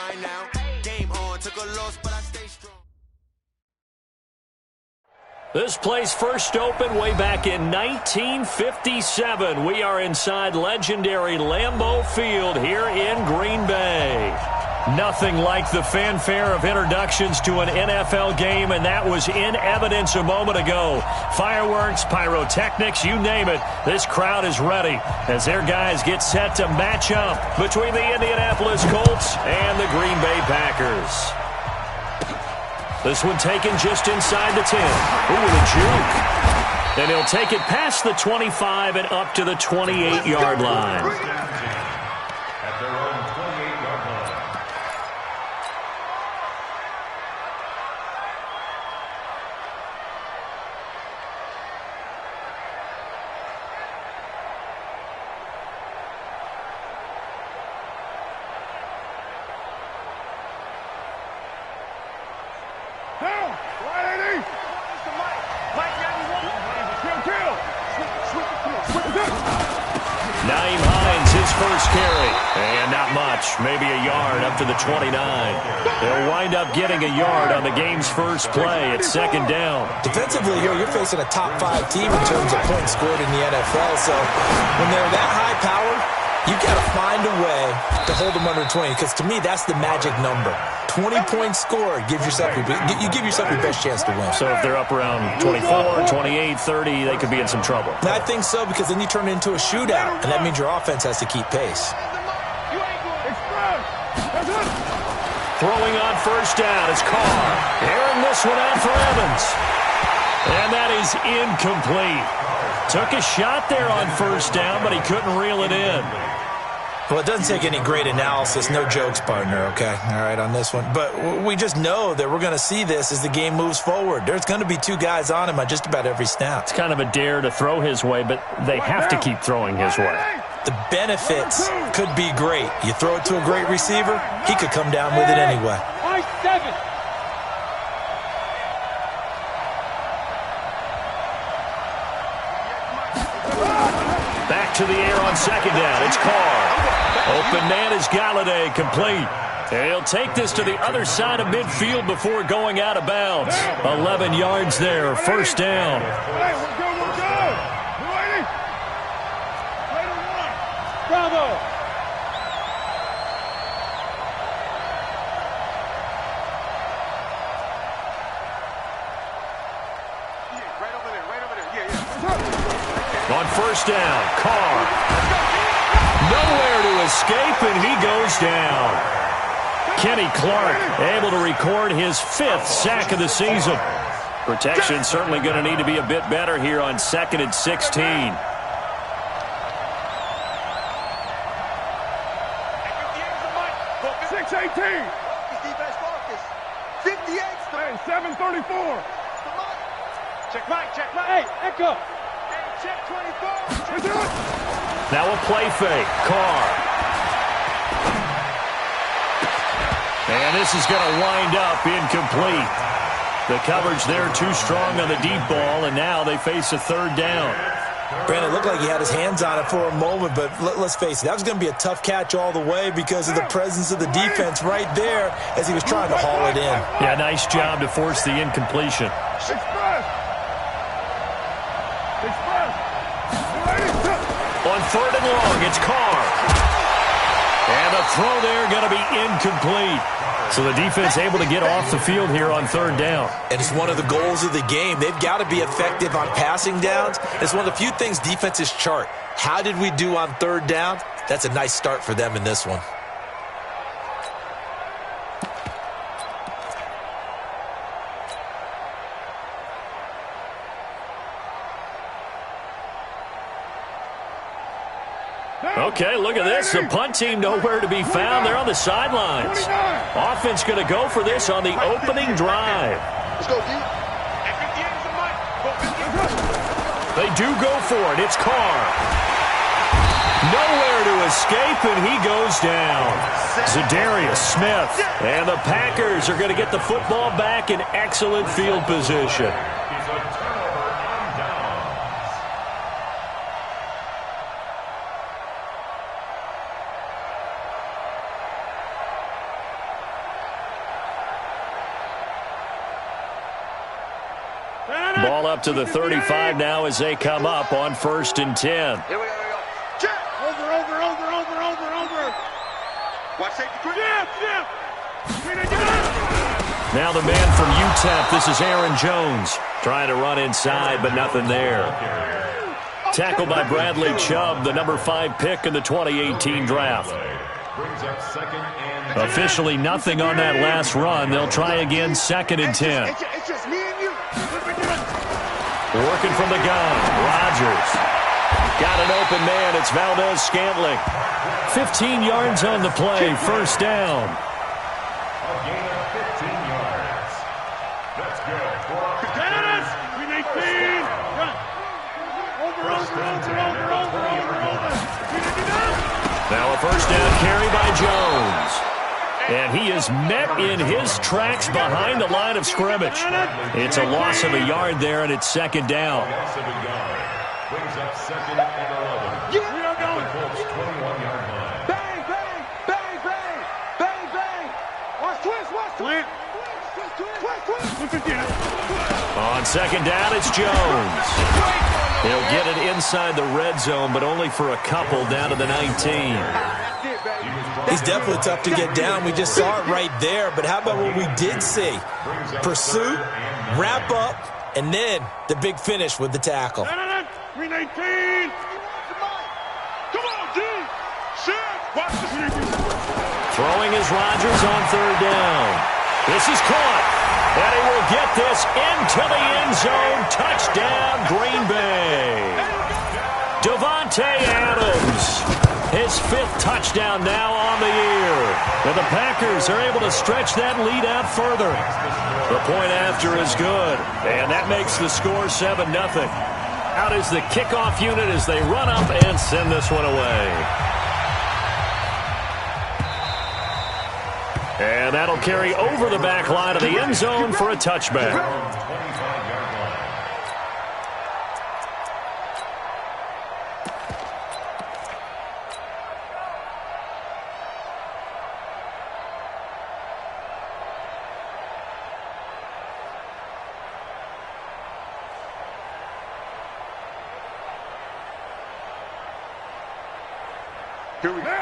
grind now. Game on, took a loss, but I stay strong. This place first opened way back in 1957. We are inside legendary Lambeau Field here in Green Bay. Nothing like the fanfare of introductions to an NFL game, and that was in evidence a moment ago. Fireworks, pyrotechnics, you name it. This crowd is ready as their guys get set to match up between the Indianapolis Colts and the Green Bay Packers. This one taken just inside the 10. Ooh, the juke. And he'll take it past the 25 and up to the 28-yard line. First carry, and not much, maybe a yard up to the 29. They'll wind up getting a yard on the game's first play at second down. Defensively here, you're facing a top 5 team in terms of points scored in the NFL, so when they're that high powered, you got to find a way to hold them under 20, because to me, that's the magic number. 20 points scored, you give yourself your best chance to win. So if they're up around 24, 28, 30, they could be in some trouble. And I think so, because then you turn it into a shootout, and that means your offense has to keep pace. Throwing on first down is Carr. Airing this one out for Evans. And that is incomplete. Took a shot there on first down, but he couldn't reel it in. Well, it doesn't take any great analysis. No jokes, partner, okay? All right, on this one. But we just know that we're going to see this as the game moves forward. There's going to be 2 guys on him on just about every snap. It's kind of a dare to throw his way, but they have to keep throwing his way. The benefits could be great. You throw it to a great receiver, he could come down with it anyway. Back to the air on second down. It's Carr. Open man is Galladay, complete. And he'll take this to the other side of midfield before going out of bounds. 11 yards there, first down. Bravo. On first down, Carr. Nowhere to escape, and he goes down. Kenny Clark able to record his 5th sack of the season. Protection certainly going to need to be a bit better here on 2nd and 16. 6-18. 7-34. Check right. Hey, Echo. Check 24. Now a play fake. Carr. And this is going to wind up incomplete. The coverage there too strong on the deep ball, and now they face a third down. Brandon, it looked like he had his hands on it for a moment, but let's face it, that was going to be a tough catch all the way because of the presence of the defense right there as he was trying to haul it in. Yeah, nice job to force the incompletion. On third and long, it's Carr. And the throw there going to be incomplete. So the defense able to get off the field here on third down. And it's one of the goals of the game. They've got to be effective on passing downs. It's one of the few things defenses chart. How did we do on third down? That's a nice start for them in this one. Okay, look at this. The punt team nowhere to be found. They're on the sidelines. Offense going to go for this on the opening drive. Let's go, D. They do go for it. It's Carr. Nowhere to escape, and he goes down. Zadarius Smith. And the Packers are going to get the football back in excellent field position. Ball up to the 35 now as they come up on 1st and 10. Here we go. Check. Over. Watch safety. Jim. Now the man from UTEP, this is Aaron Jones. Trying to run inside, but nothing there. Tackled by Bradley Chubb, the number 5 pick in the 2018 draft. Officially nothing on that last run. They'll try again 2nd and 10. It's just me and you. Working from the gun, Rodgers. Got an open man, it's Valdez-Scantling. 15 yards on the play, 1st down. A gain of 15 yards. That's good. 18. Run. Over. Now a 1st down carry by Jones. And he is met in his tracks behind the line of scrimmage. It's a loss of a yard there, and it's 2nd down. Brings up 2nd and 11. We are going. Colts 21-yard line. Bang. Watch twist. On 2nd down, it's Jones. He'll get it inside the red zone, but only for a couple down to the 19. He's definitely tough to get down. We just saw it right there. But how about what we did see? Pursuit, wrap up, and then the big finish with the tackle. 319. Come on, D. Shit. Watch this. Throwing is Rodgers on 3rd down. This is caught. And he will get this into the end zone. Touchdown, Green Bay. Davante Adams. His 5th touchdown now on the year. And the Packers are able to stretch that lead out further. The point after is good. And that makes the score 7-0. Out is the kickoff unit as they run up and send this one away. And that'll carry over the back line of the end zone for a touchback.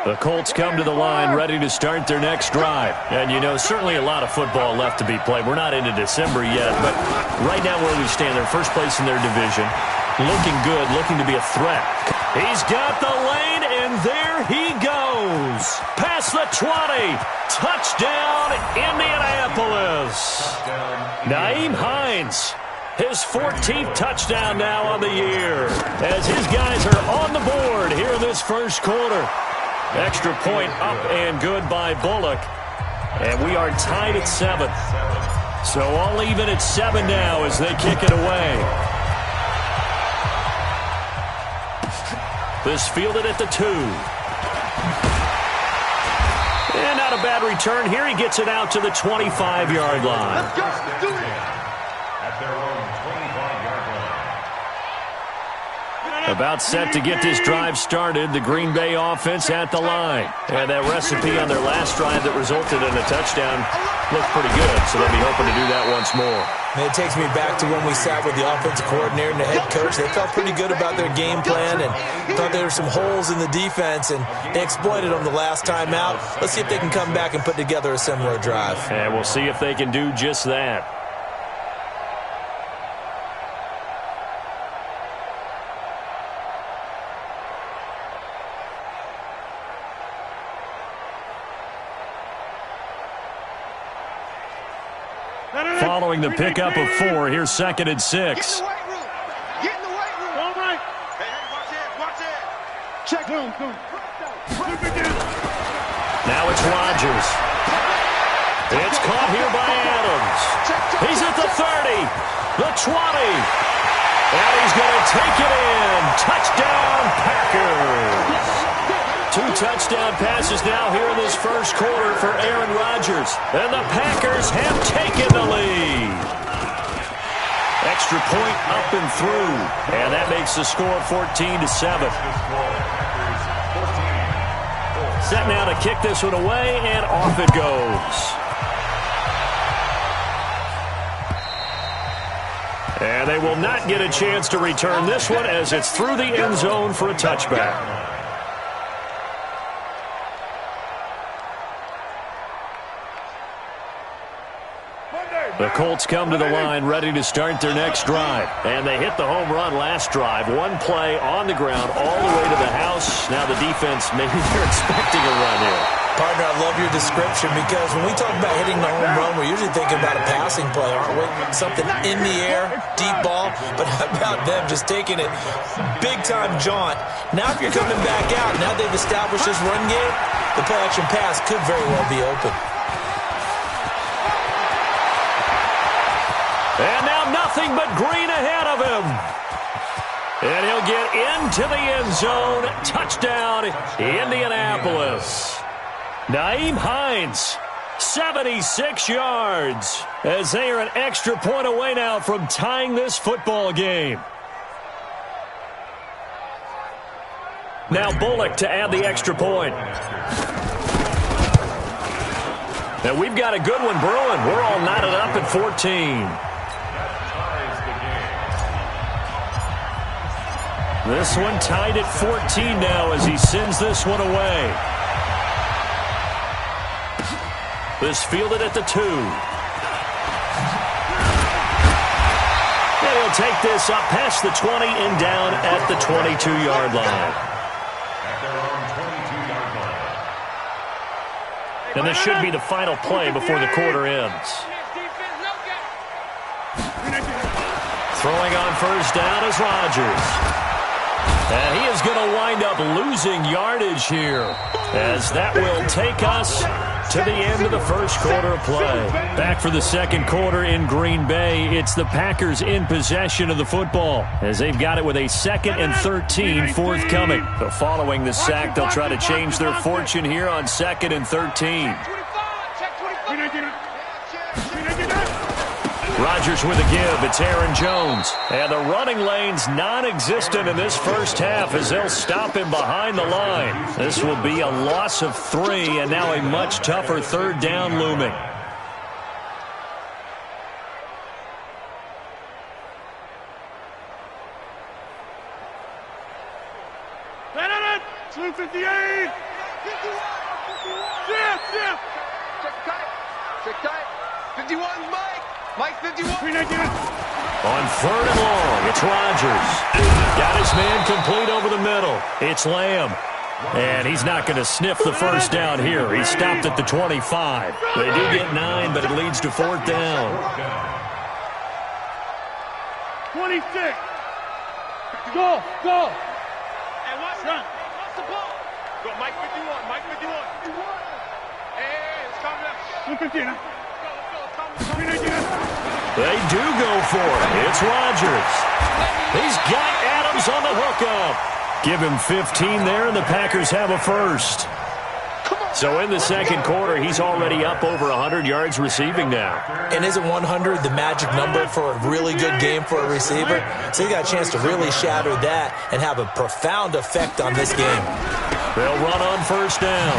The Colts come to the line ready to start their next drive. And, you know, certainly a lot of football left to be played. We're not into December yet, but right now where we stand, they're first place in their division. Looking good, looking to be a threat. He's got the lane, and there he goes. Past the 20. Touchdown, Indianapolis. Nyheim Hines. His 14th touchdown now on the year as his guys are on the board here in this first quarter. Extra point up and good by Bullock. And we are tied at 7. So all even at 7 now as they kick it away. This fielded at the 2. And not a bad return here. He gets it out to the 25-yard line. Let's go. Do it. At their own 25-yard line. About set to get this drive started. The Green Bay offense at the line. And that recipe on their last drive that resulted in a touchdown looked pretty good. So they'll be hoping to do that once more. And it takes me back to when we sat with the offensive coordinator and the head coach. They felt pretty good about their game plan and thought there were some holes in the defense, and they exploited them the last time out. Let's see if they can come back and put together a similar drive. And we'll see if they can do just that. Following the pickup of 4, here's 2nd and 6. Get in the weight room. Get in the weight room. All right. Hey, watch it. Check. Boom. Now it's Rodgers. It's caught here by Adams. He's at the 30, the 20. And he's going to take it in. Touchdown, Packers. 2 touchdown passes now here in this first quarter for Aaron Rodgers. And the Packers have taken the lead. Extra point up and through. And that makes the score 14-7. Set now to kick this one away, and off it goes. And they will not get a chance to return this one as it's through the end zone for a touchback. The Colts come to the line ready to start their next drive. And they hit the home run last drive. One play on the ground all the way to the house. Now the defense, maybe they're expecting a run here. Partner, I love your description because when we talk about hitting the home run, we're usually thinking about a passing play, aren't we? Something in the air, deep ball. But how about them just taking it big-time jaunt? Now if you're coming back out, now they've established this run game, the play-action pass could very well be open. And now nothing but green ahead of him. And he'll get into the end zone. Touchdown, Indianapolis. Nyheim Hines, 76 yards, as they are an extra point away now from tying this football game. Now Bullock to add the extra point. Now we've got a good one brewing. We're all knotted up at 14. This one tied at 14 now as he sends this one away. This fielded at the 2. And he'll take this up past the 20 and down at the 22-yard line. And this should be the final play before the quarter ends. Throwing on first down is Rodgers. And he is going to wind up losing yardage here, as that will take us to the end of the first quarter of play. Back for the second quarter in Green Bay. It's the Packers in possession of the football, as they've got it with a 2nd and 13 forthcoming. So following the sack, they'll try to change their fortune here on 2nd and 13. Rodgers with a give. It's Aaron Jones. And the running lane's non-existent in this first half as they'll stop him behind the line. This will be a loss of 3 and now a much tougher third down looming. Check tight. 51, Mike 51. On 3rd and long, it's Rodgers. Got his man complete over the middle. It's Lamb. And he's not going to sniff the first down here. He stopped at the 25. They do get 9, but it leads to 4th down. 26. Go. And what's the ball? Go, Mike 51. Hey, it's coming up. 115. They do go for it. It's Rodgers. He's got Adams on the hookup. Give him 15 there, and the Packers have a first. So in the second quarter, he's already up over 100 yards receiving now. And isn't 100 the magic number for a really good game for a receiver? So he got a chance to really shatter that and have a profound effect on this game. They'll run on first down.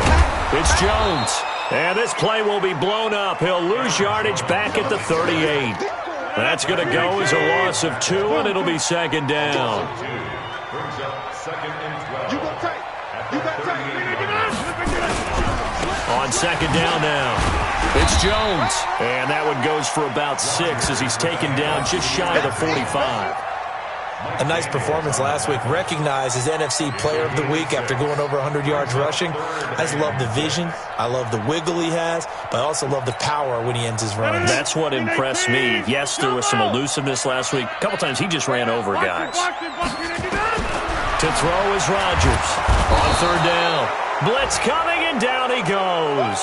It's Jones. And this play will be blown up. He'll lose yardage back at the 38. That's going to go as a loss of 2, and it'll be 2nd down. On 2nd down now, it's Jones. And that one goes for about 6 as he's taken down just shy of the 45. A nice performance last week. Recognized as NFC Player of the Week after going over 100 yards rushing. I just love the vision. I love the wiggle he has, but I also love the power when he ends his runs. That's what impressed me. Yes, there was some elusiveness last week. A couple times he just ran over guys. To throw is Rodgers. On 3rd down. Blitz coming, and down he goes.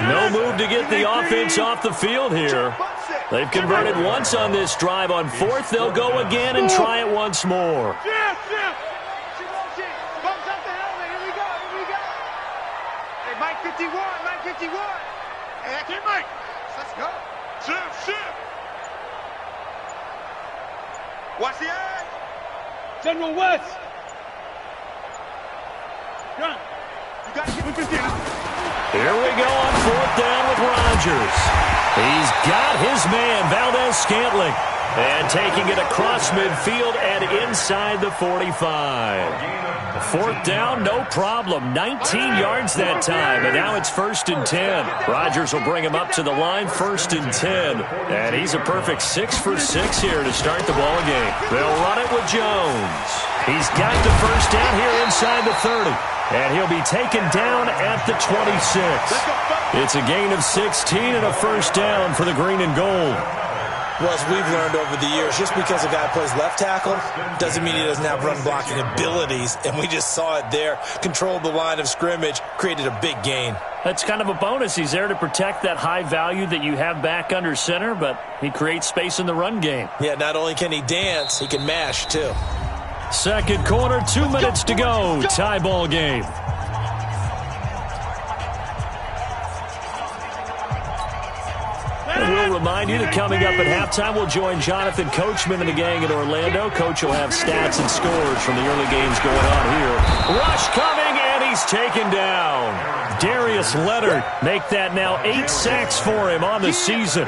No move to get the offense off the field here. They've converted once on this drive. On 4th, they'll go again and try it once more. Bumps up the helmet. Here we go. Hey, Mike 51. Hey, okay, Mike. Let's go. Shift. Watch the edge. General West. Run. You got to get 50. Here we go on 4th down with Rodgers. He's got his man, Valdez-Scantling. And taking it across midfield and inside the 45. Fourth down, no problem. 19 yards that time, and now it's 1st and 10. Rodgers will bring him up to the line, 1st and 10. And he's a perfect 6 for 6 here to start the ball game. They'll run it with Jones. He's got the first down here inside the 30. And he'll be taken down at the 26. It's a gain of 16 and a first down for the green and gold. Well, as we've learned over the years, just because a guy plays left tackle doesn't mean he doesn't have run blocking abilities. And we just saw it there. Controlled the line of scrimmage, created a big gain. That's kind of a bonus. He's there to protect that high value that you have back under center, but he creates space in the run game. Yeah, not only can he dance, he can mash too. Second quarter, 2 minutes to go. Tie ball game. And we'll remind you that coming up at halftime, we'll join Jonathan Coachman and the gang in Orlando. Coach will have stats and scores from the early games going on here. Rush coming, and he's taken down. Darius Leonard make that now 8 sacks for him on the season.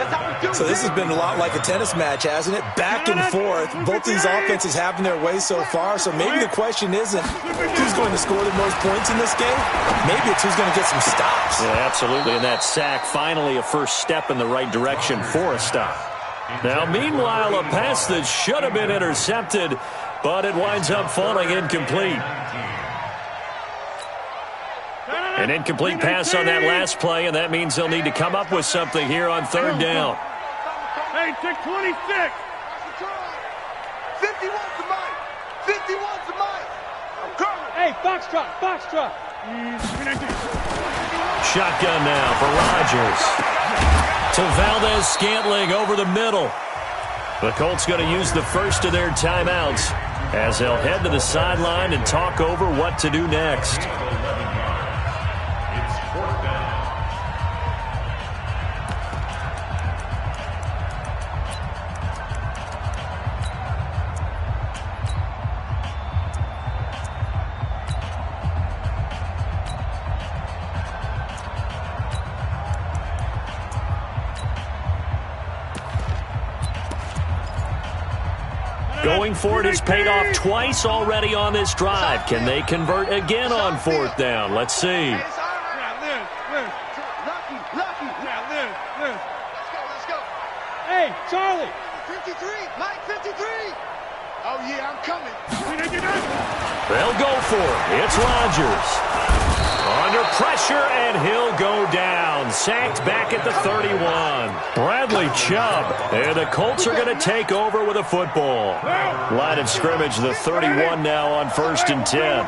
So this has been a lot like a tennis match, hasn't it? Back and forth. Both these offenses having their way so far. So maybe the question isn't who's going to score the most points in this game. Maybe it's who's going to get some stops. Yeah, absolutely. And that sack, finally a first step in the right direction for a stop. Now, meanwhile, a pass that should have been intercepted, but it winds up falling incomplete. An incomplete pass on that last play, and that means they'll need to come up with something here on third down. Hey, check 26. 51's the mic. 51's the mic. I'm coming. Hey, Foxtrot, Foxtrot. Shotgun now for Rodgers. To Valdez-Scantling over the middle. The Colts going to use the first of their timeouts as they'll head to the sideline and talk over what to do next. Going for it has paid off twice already on this drive. Can they convert again on fourth down? Let's see. Lucky. Let's go. Hey, Charlie. 53. Mike, 53. Oh, yeah, I'm coming. They'll go for it. It's Rodgers. Under pressure, and he'll go down. Sacked back at the 31. Bradley Chubb. And the Colts are going to take over with a football. Line of scrimmage, the 31 now on 1st and 10.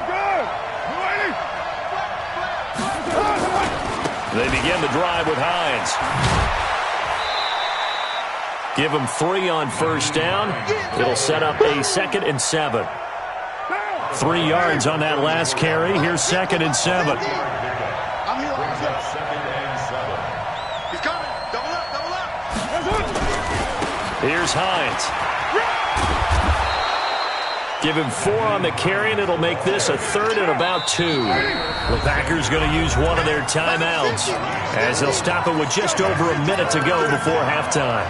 They begin the drive with Hines. Give him 3 on first down. It'll set up a 2nd and 7. 3 yards on that last carry. Here's 2nd and 7. He's coming. Double up. Here's Hines. Give him 4 on the carry, and it'll make this a 3rd and about 2. The Packers going to use one of their timeouts as they'll stop it with just over a minute to go before halftime.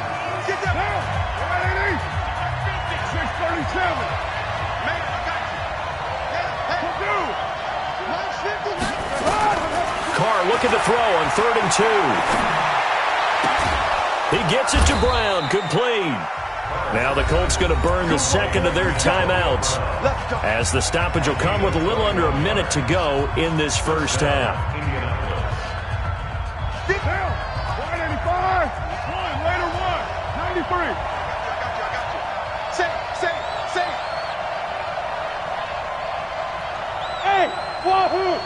Carr looking to throw on 3rd and 2. He gets it to Brown, complete. Now the Colts going to burn the 2nd of their timeouts as the stoppage will come with a little under a minute to go in this first half. 185. 1, later 1. 93. Say. Hey, wahoo!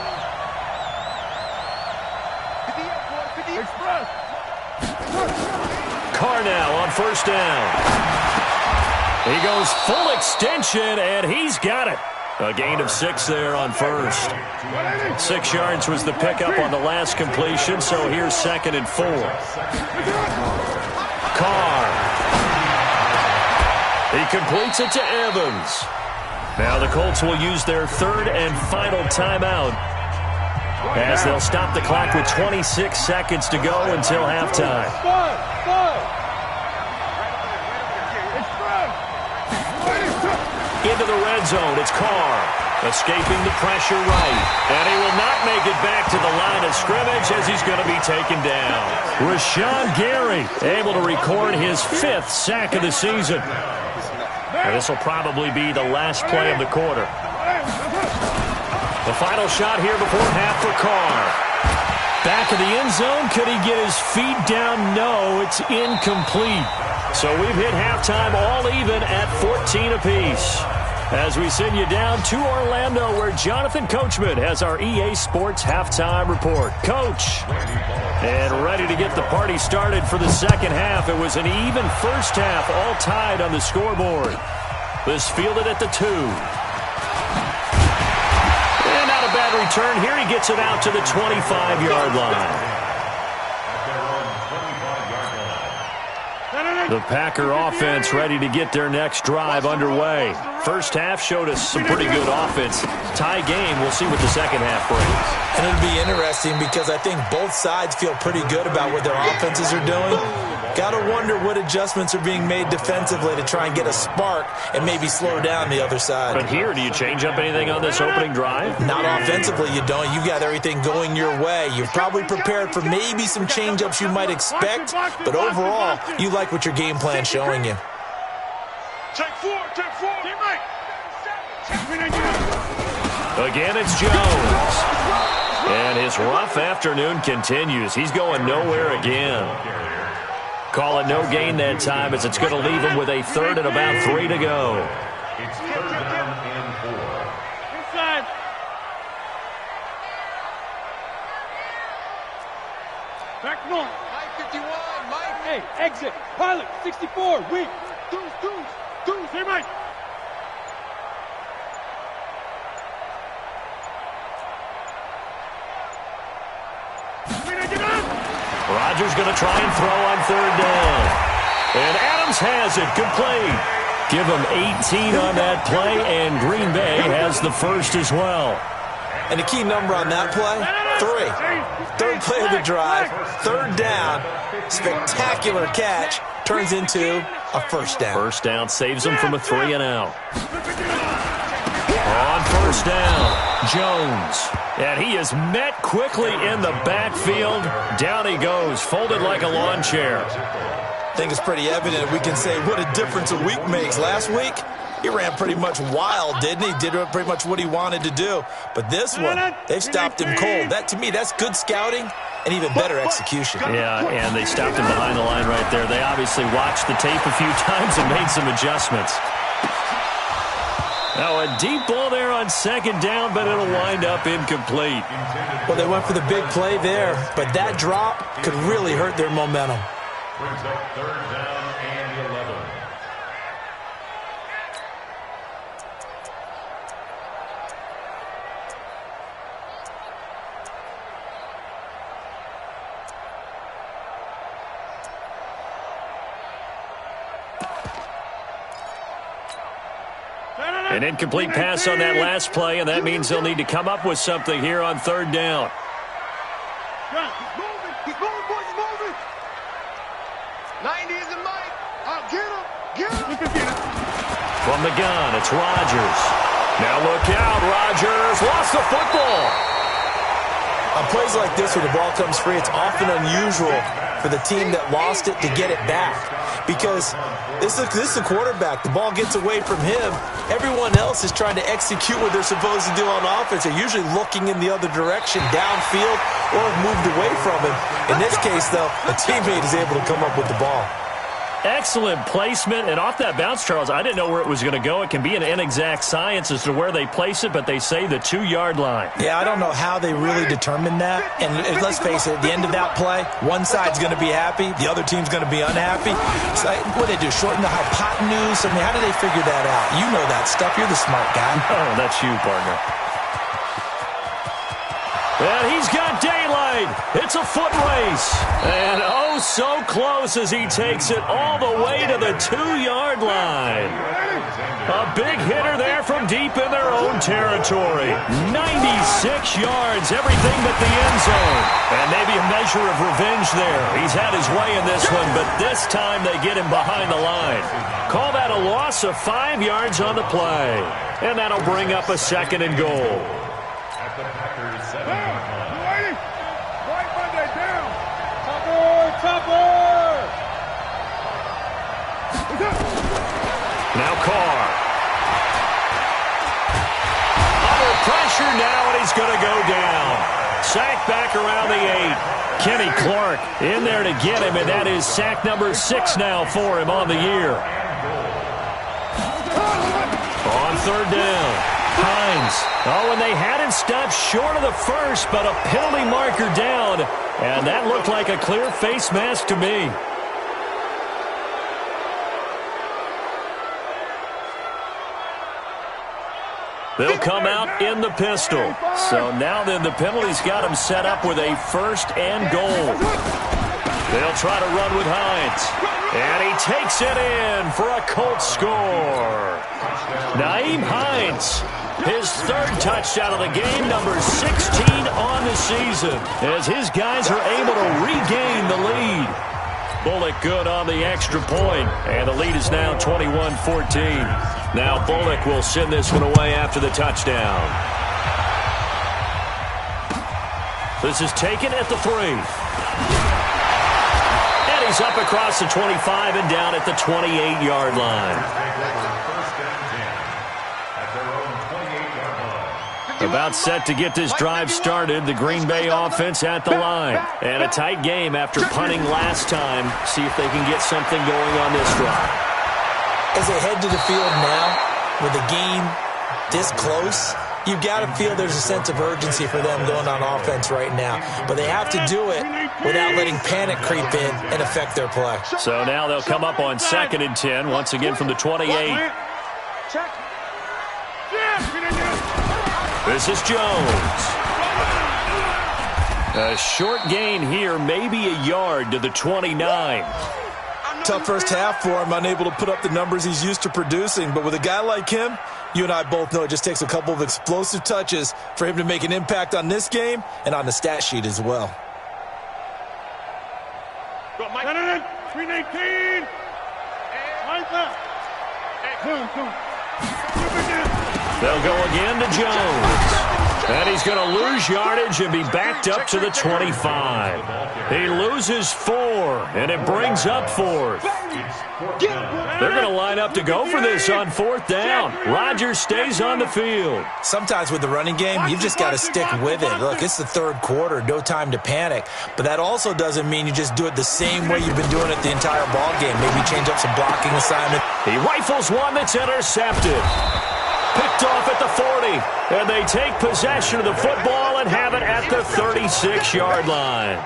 Express. Carr now on first down. He goes full extension, and he's got it. A gain of 6 there on first. 6 yards was the pickup on the last completion, so here's 2nd and 4. Carr. He completes it to Evans. Now the Colts will use their 3rd and final timeout as they'll stop the clock with 26 seconds to go until halftime. Into the red zone, it's Carr. Escaping the pressure right. And he will not make it back to the line of scrimmage as he's going to be taken down. Rashawn Gary able to record his 5th sack of the season. And this will probably be the last play of the quarter. The final shot here before half for Carr. Back of the end zone. Could he get his feet down? No, it's incomplete. So we've hit halftime all even at 14 apiece. As we send you down to Orlando, where Jonathan Coachman has our EA Sports Halftime Report. Coach, and ready to get the party started for the second half. It was an even first half, all tied on the scoreboard. This fielded at the 2. And not a bad return here. He gets it out to the 25-yard line. The Packer offense ready to get their next drive underway. First half showed us some pretty good offense. Tie game. We'll see what the second half brings. And it'll be interesting because I think both sides feel pretty good about what their offenses are doing. Got to wonder what adjustments are being made defensively to try and get a spark and maybe slow down the other side. But here, do you change up anything on this opening drive? Not offensively, you don't. You got everything going your way. You're probably prepared for maybe some change-ups you might expect, but overall, you like what your game plan's showing you. Take 4, teammate. Again, it's Jones. And his rough afternoon continues. He's going nowhere again. Call it no gain that time, as it's going to leave him with a 3rd and about 3 to go. It's 3rd down and 4. Inside. Back north. Mike 51, Mike. Hey, exit. Pilot 64, weak. Deuce, hey, Mike. Rodgers going to try and throw on 3rd down. And Adams has it complete. Give him 18 on that play, and Green Bay has the first as well. And the key number on that play, 3. 3rd play of the drive, 3rd down, spectacular catch, turns into a first down. First down saves him from a 3 and out. On first down, Jones. And he is met quickly in the backfield. Down he goes, folded like a lawn chair. I think it's pretty evident. We can say what a difference a week makes. Last week, he ran pretty much wild, didn't he? Did pretty much what he wanted to do. But this one, they've stopped him cold. That, to me, that's good scouting and even better execution. Yeah, and they stopped him behind the line right there. They obviously watched the tape a few times and made some adjustments. Now a deep ball there on 2nd down, but it'll wind up incomplete. Well, they went for the big play there, but that drop could really hurt their momentum. Brings up 3rd down and 11. An incomplete pass on that last play, and that means they'll need to come up with something here on 3rd down. He's moving, boys, he's moving. 90 is a Mike. Get him. From the gun, it's Rodgers. Now look out, Rodgers lost the football. On plays like this where the ball comes free, it's often unusual for the team that lost it to get it back. Because this is the quarterback. The ball gets away from him. Everyone else is trying to execute what they're supposed to do on offense. They're usually looking in the other direction, downfield, or have moved away from him. In this case, though, a teammate is able to come up with the ball. Excellent placement, and off that bounce, Charles, I didn't know where it was going to go. It can be an inexact science as to where they place it, but they say the 2-yard line. Yeah, I don't know how they really determined that. And let's face it, at the end of that play, one side's going to be happy, the other team's going to be unhappy. So what do they do, shorten the hypotenuse? I mean, how do they figure that out? You know that stuff. You're the smart guy. Oh, that's you, partner. And he's got daylight. It's a foot race. And oh Oh, so close as he takes it all the way to the 2-yard line. A big hitter there from deep in their own territory. 96 yards, everything but the end zone. And maybe a measure of revenge there. He's had his way in this one, but this time they get him behind the line. Call that a loss of 5 yards on the play. And that'll bring up a 2nd and goal. At the Packers 7-yard line. White Monday down. Topper! Now Carr. Under pressure now, and he's going to go down. Sack back around the 8. Kenny Clark in there to get him, and that is sack number 6 now for him on the year. On 3rd down, Hines. Oh, and they had him stopped short of the first, but a penalty marker down, and that looked like a clear face mask to me. They'll come out in the pistol. So now then the penalty's got him set up with a 1st and goal. They'll try to run with Hines. And he takes it in for a Colts score. Nyheim Hines, his 3rd touchdown of the game, number 16 on the season, as his guys are able to regain the lead. Bullock good on the extra point, and the lead is now 21-14. Now Bullock will send this one away after the touchdown. This is taken at the 3. And he's up across the 25 and down at the 28-yard line. About set to get this drive started. The Green Bay offense at the line. And a tight game after punting last time. See if they can get something going on this drive. As they head to the field now, with the game this close, you've got to feel there's a sense of urgency for them going on offense right now. But they have to do it without letting panic creep in and affect their play. So now they'll come up on 2nd and 10, once again from the 28. This is Jones. A short gain here, maybe a yard to the 29. Tough first half for him, unable to put up the numbers he's used to producing. But with a guy like him, you and I both know it just takes a couple of explosive touches for him to make an impact on this game and on the stat sheet as well. 319. They'll go again to Jones. And he's going to lose yardage and be backed up to the 25. He loses 4, and it brings up 4th. They're going to line up to go for this on 4th down. Rodgers stays on the field. Sometimes with the running game, you've just got to stick with it. Look, it's the 3rd quarter, no time to panic. But that also doesn't mean you just do it the same way you've been doing it the entire ball game. Maybe change up some blocking assignment. He rifles one that's intercepted. Picked off at the 40, and they take possession of the football and have it at the 36-yard line.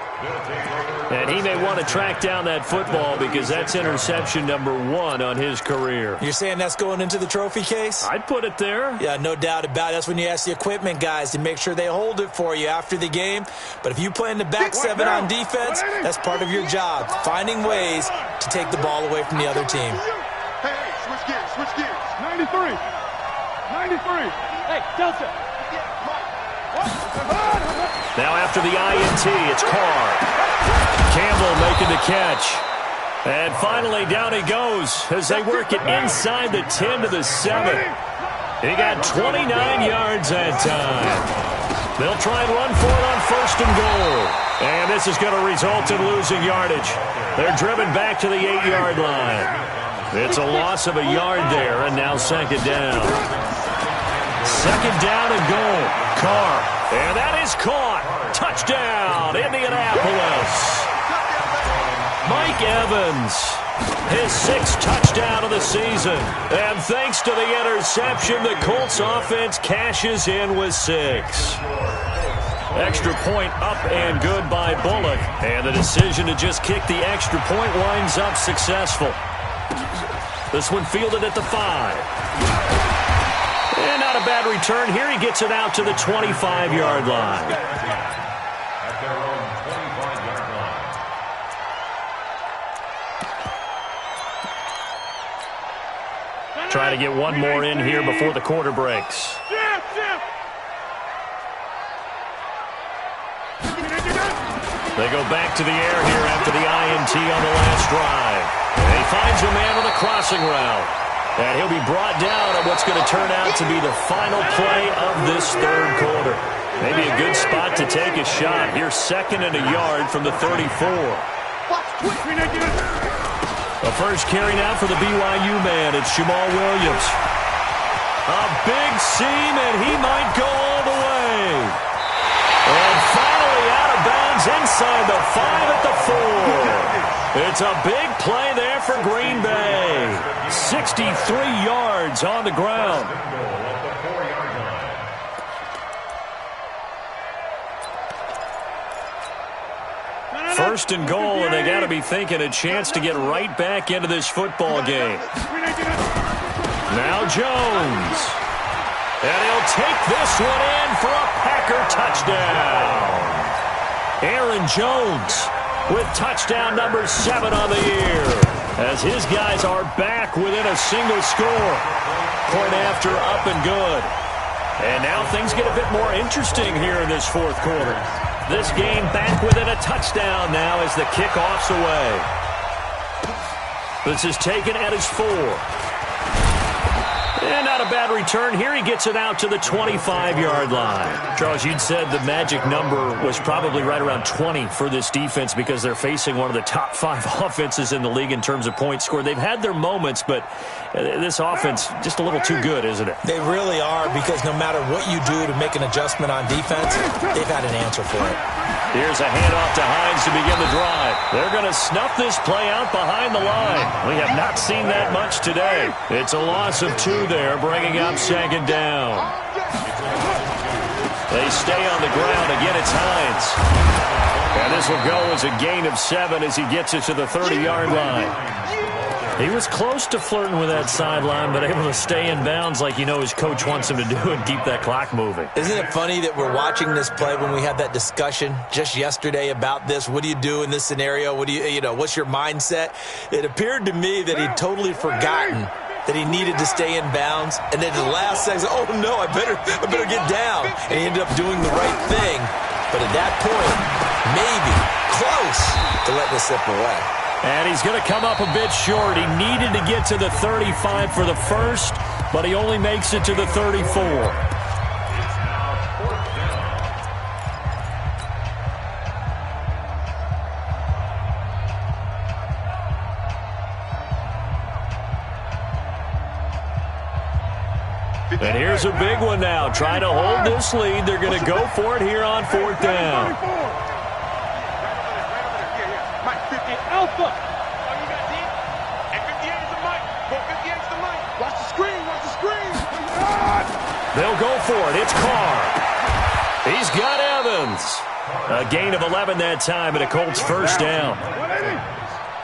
And he may want to track down that football because that's interception number 1 on his career. You're saying that's going into the trophy case? I'd put it there. Yeah, no doubt about it. That's when you ask the equipment guys to make sure they hold it for you after the game. But if you play in the back 7 on defense, that's part of your job, finding ways to take the ball away from the other team. Hey, switch gears. 93. Hey, Delta. Now after the INT, it's Carr. Campbell making the catch. And finally down he goes as they work it inside the 10 to the 7. He got 29 yards that time. They'll try and run for it on 1st and goal. And this is going to result in losing yardage. They're driven back to the 8-yard line. It's a loss of a yard there, and now 2nd down. 2nd down and goal. Carr. And that is caught. Touchdown, Indianapolis. Mike Evans, his 6th touchdown of the season. And thanks to the interception, the Colts offense cashes in with 6. Extra point up and good by Bullock. And the decision to just kick the extra point winds up successful. This one fielded at the 5. And not a bad return here. He gets it out to the 25-yard line. At their own 25-yard line. try to get one more in here before the quarter breaks. They go back to the air here after the INT on the last drive. And he finds a man on a crossing route. And he'll be brought down on what's going to turn out to be the final play of this third quarter. Maybe a good spot to take a shot. Here's 2nd and a yard from the 34. The first carry now for the BYU man. It's Jamal Williams. A big seam, and he might go all the way. And finally out of bounds inside the 5 at the 4. It's a big play there for Green Bay. 63 yards on the ground. First and goal, and they got to be thinking a chance to get right back into this football game. Now Jones. And he'll take this one in for a Packer touchdown. Aaron Jones with touchdown number 7 on the year, as his guys are back within a single score. Point after up and good. And now things get a bit more interesting here in this fourth quarter. This game back within a touchdown now as the kickoff's away. This is taken at his 4. And not a bad return here. He gets it out to the 25-yard line. Charles, you'd said the magic number was probably right around 20 for this defense because they're facing one of the top 5 offenses in the league in terms of points scored. They've had their moments, but this offense just a little too good, isn't it? They really are, because no matter what you do to make an adjustment on defense, they've had an answer for it. Here's a handoff to Hines to begin the drive. They're going to snuff this play out behind the line. We have not seen that much today. It's a loss of 2 there, bringing up 2nd down. They stay on the ground. Again, it's Hines. And this will go as a gain of 7 as he gets it to the 30-yard line. He was close to flirting with that sideline, but able to stay in bounds like his coach wants him to do and keep that clock moving. Isn't it funny that we're watching this play when we had that discussion just yesterday about this? What do you do in this scenario? What do what's your mindset? It appeared to me that he'd totally forgotten that he needed to stay in bounds, and then at the last second, oh no, I better get down. And he ended up doing the right thing. But at that point, maybe close to letting it slip away. And he's going to come up a bit short. He needed to get to the 35 for the first, but he only makes it to the 34. And here's a big one now. Trying to hold this lead. They're going to go for it here on 4th down. Alpha. Oh, you got D? And 58 is the mic. 58 is the mic. Watch the screen. Watch the screen. They'll go for it. It's Carr. He's got Evans. A gain of 11 that time, and a Colts first down.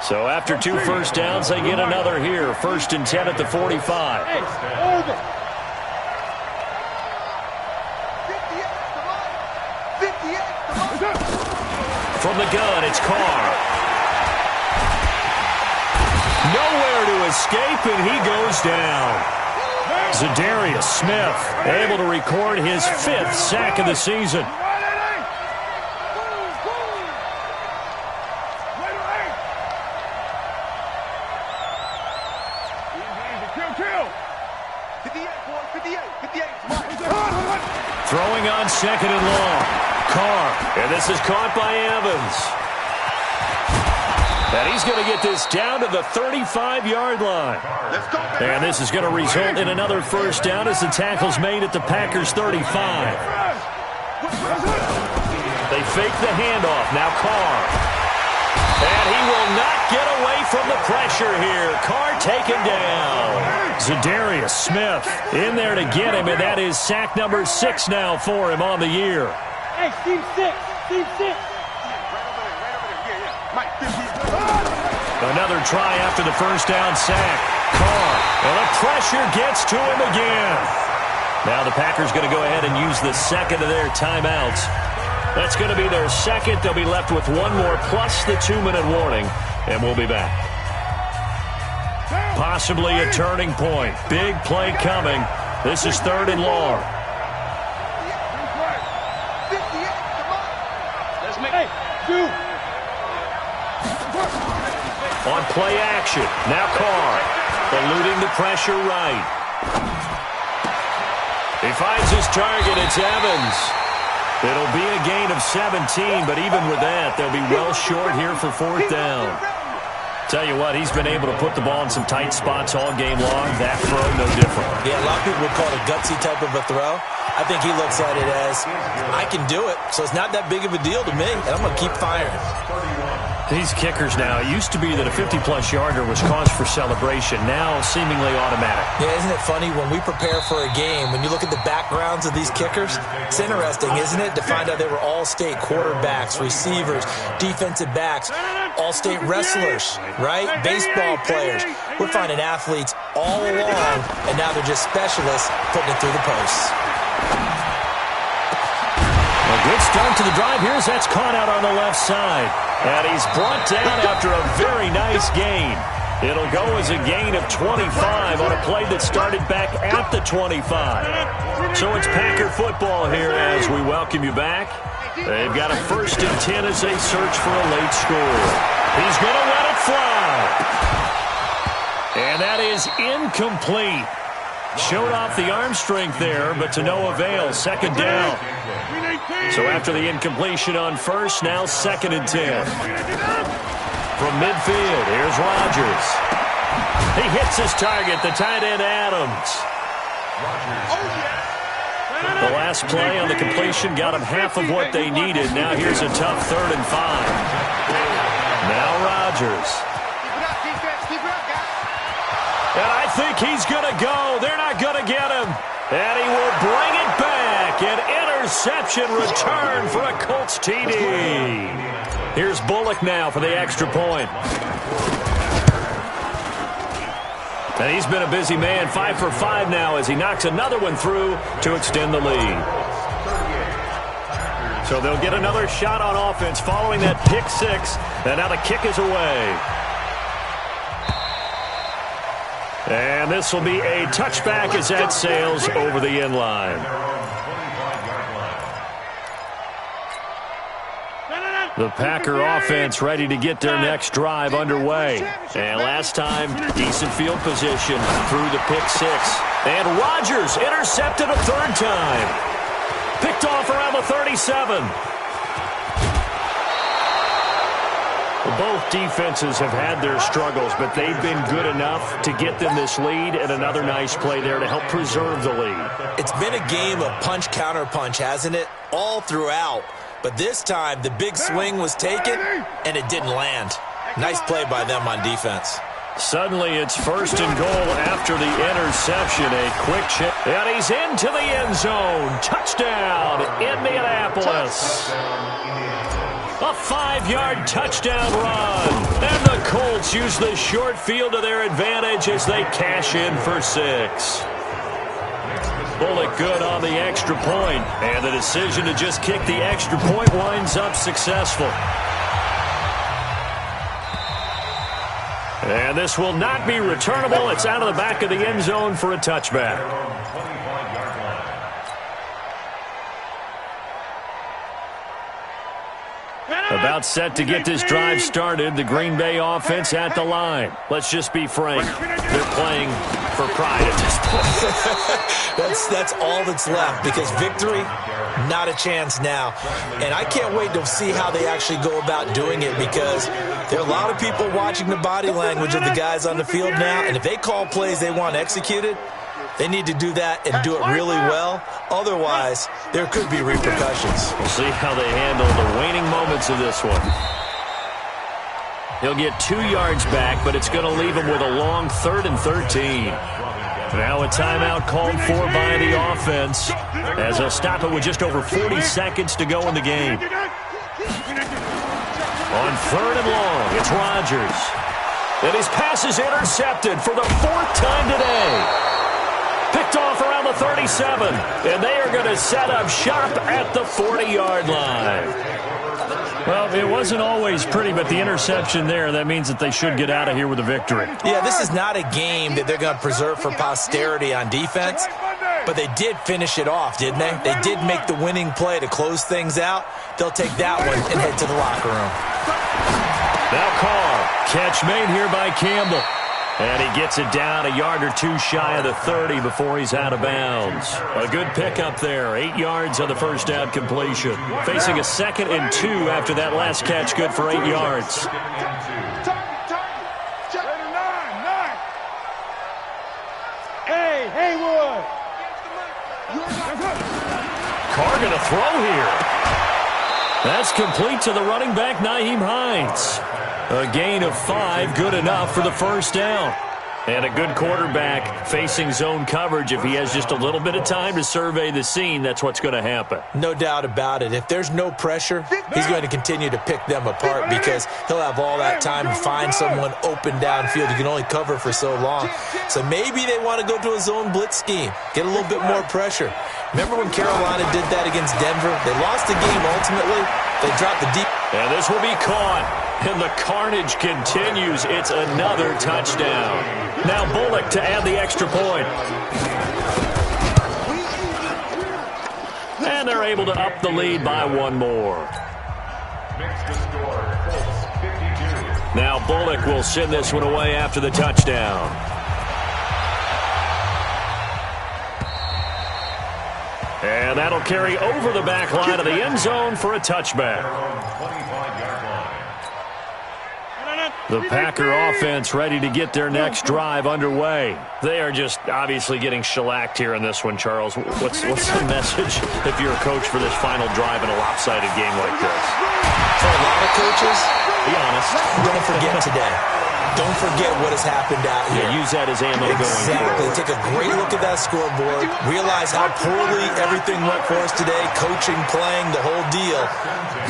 So after 2 first downs, they get another here. 1st and 10 at the 45. Over. 58. From the gun, it's Carr. Nowhere to escape, and he goes down. Zadarius Smith able to record his 5th sack of the season. Throwing on 2nd and long. Carr, and this is caught by Evans. And he's going to get this down to the 35-yard line. And this is going to result in another first down as the tackle's made at the Packers' 35. They fake the handoff. Now Carr. And he will not get away from the pressure here. Carr taken down. Zadarius Smith in there to get him, and that is sack number 6 now for him on the year. Hey, Steve 6. Steve 6. Another try after the first down sack. Carr, and the pressure gets to him again. Now the Packers going to go ahead and use the second of their timeouts. That's going to be their second. They'll be left with one more plus the 2-minute warning, and we'll be back. Possibly a turning point. Big play coming. This is 3rd and long. On play action. Now Carr. Eluding the pressure right. He finds his target. It's Evans. It'll be a gain of 17, but even with that, they'll be well short here for 4th down. Tell you what, he's been able to put the ball in some tight spots all game long. That throw, no different. Yeah, a lot of people would call it a gutsy type of a throw. I think he looks at it as, I can do it, so it's not that big of a deal to me, and I'm going to keep firing. These kickers now, it used to be that a 50-plus yarder was cause for celebration. Now, seemingly automatic. Yeah, isn't it funny? When we prepare for a game, when you look at the backgrounds of these kickers, it's interesting, isn't it, to find out they were all-state quarterbacks, receivers, defensive backs, all-state wrestlers, right? Baseball players. We're finding athletes all along, and now they're just specialists putting it through the posts. A good start to the drive. Here's that's caught out on the left side. And he's brought down after a very nice gain. It'll go as a gain of 25 on a play that started back at the 25. So it's Packer football here as we welcome you back. They've got a 1st and 10 as they search for a late score. He's going to let it fly. And that is incomplete. Showed off the arm strength there, but to no avail. 2nd down. So after the incompletion on 1st, now 2nd and 10. From midfield, here's Rodgers. He hits his target, the tight end Adams. The last play on the completion got him half of what they needed. Now here's a tough 3rd and 5. Now Rodgers. And I think he's going to go. They're not going to get him. And he will bring it back. An interception return for a Colts TD. Here's Bullock now for the extra point. And he's been a busy man. 5 for 5 now as he knocks another one through to extend the lead. So they'll get another shot on offense following that pick 6. And now the kick is away. And this will be a touchback as that sails over the end line. The Packer offense ready to get their next drive underway. And last time, decent field position through the pick 6. And Rodgers intercepted a 3rd time. Picked off around the 37. Both defenses have had their struggles, but they've been good enough to get them this lead, and another nice play there to help preserve the lead. It's been a game of punch-counter-punch, hasn't it? All throughout. But this time, the big swing was taken, and it didn't land. Nice play by them on defense. Suddenly, it's 1st and goal after the interception. A quick check, and he's into the end zone. Touchdown, Indianapolis. A 5-yard touchdown run. And the Colts use the short field to their advantage as they cash in for 6. Bullock good on the extra point. And the decision to just kick the extra point winds up successful. And this will not be returnable. It's out of the back of the end zone for a touchback. About set to get this drive started. The Green Bay offense at the line. Let's just be frank. They're playing for pride at this point. that's all that's left, because victory, not a chance now. And I can't wait to see how they actually go about doing it, because there are a lot of people watching the body language of the guys on the field now, and if they call plays they want executed, they need to do that and do it really well. Otherwise, there could be repercussions. We'll see how they handle the waning moments of this one. He'll get 2 yards back, but it's going to leave him with a long 3rd and 13. Now a timeout called for by the offense, as they'll stop it with just over 40 seconds to go in the game. On 3rd and long, it's Rodgers. And his pass is intercepted for the 4th time today. Picked off around the 37, and they are going to set up shop at the 40-yard line. Well, it wasn't always pretty, but the interception there, that means that they should get out of here with a victory. Yeah, this is not a game that they're going to preserve for posterity on defense, but they did finish it off, didn't they? They did make the winning play to close things out. They'll take that one and head to the locker room. Now Carr, catch made here by Campbell. And he gets it down a yard or two shy of the 30 before he's out of bounds. A good pickup there. 8 yards on the first down completion. Facing a 2nd and 2 after that last catch, good for 8 yards. Hey, Haywood. Carr going to throw here. That's complete to the running back, Nyheim Hines. A gain of 5, good enough for the first down. And a good quarterback facing zone coverage. If he has just a little bit of time to survey the scene, that's what's going to happen. No doubt about it. If there's no pressure, he's going to continue to pick them apart because he'll have all that time to find someone open downfield. You can only cover for so long. So maybe they want to go to a zone blitz scheme, get a little bit more pressure. Remember when Carolina did that against Denver? They lost the game ultimately. They dropped the deep. And this will be caught. And the carnage continues. It's another touchdown. Now Bullock to add the extra point. And they're able to up the lead by 1 more. Now Bullock will send this one away after the touchdown. And that'll carry over the back line of the end zone for a touchback. The Packer offense ready to get their next drive underway. They are just obviously getting shellacked here in this one, Charles. What's the message if you're a coach for this final drive in a lopsided game like this? For a lot of coaches, be honest, you're going to forget today. Don't forget what has happened out here. Yeah, use that as ammo going forward. Take a great look at that scoreboard. Realize how poorly everything went for us today. Coaching, playing, the whole deal.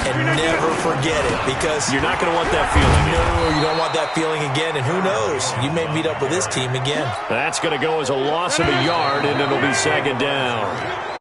And never forget it because you're not going to want that feeling. No, you don't want that feeling again. And who knows? You may meet up with this team again. That's going to go as a loss of a yard, and it'll be 2nd down.